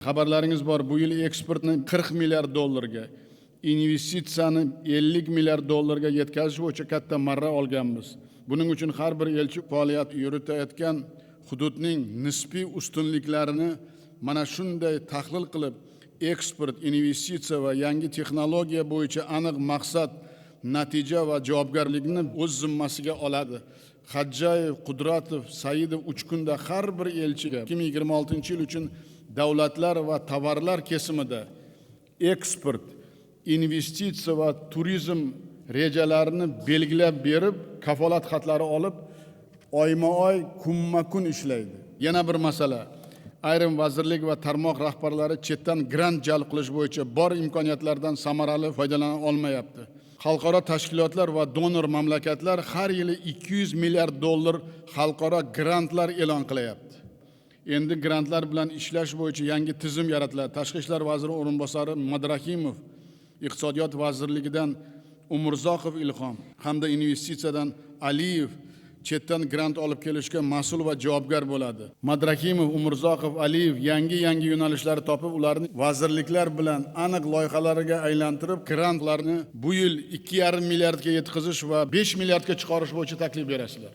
Xabarlaringiz bor, bu yil eksportni 40 milliard dollarga, investitsiyani 50 milliard dollarga yetkazish bo'yicha katta marra olganmiz. Buning uchun har bir elchi faoliyat yuritayotgan hududning nisbiy ustunliklarini mana shunday tahlil qilib, eksport, investitsiya va yangi texnologiya bo'yicha aniq maqsad, natija va javobgarlikni o'z zimmasiga oladi. Xadjayev, Qudratov, Saidov 3 kunda har bir elchiga 2026-yil uchun davlatlar va tovarlar kesimida eksport, investitsiya va turizm rejalarini belgilab berib, kafolat xatlari olib, oyma-oy, kunma-kun ishlaydi. Yana bir masala, ayrim vazirlik va tarmoq rahbarlari chetdan grant jalb qilish bo'yicha bor imkoniyatlardan samarali foydalana olmayapti. Xalqaro tashkilotlar va donor mamlakatlar har yili 200 milliard dollar xalqaro grantlar e'lon qilyapti. Endi grantlar bilan ishlash bo'yicha yangi tizim yaratiladi. Tashqi ishlar vaziri o'rinbosari Madrahimov, Iqtisodiyot vazirligidan Umurzoqov Ilhom hamda investitsiyadan Aliyev chetdan grant olib kelishga mas'ul va javobgar bo'ladi. Madrahimov, Umurzoqov, Aliyev yangi yo'nalishlarni topib, ularni vazirliklar bilan aniq loyihalariga aylantirib, grantlarni bu yil 2,5 milliardga yetkazish va 5 milliardga chiqarish bo'yicha taklif berasizlar.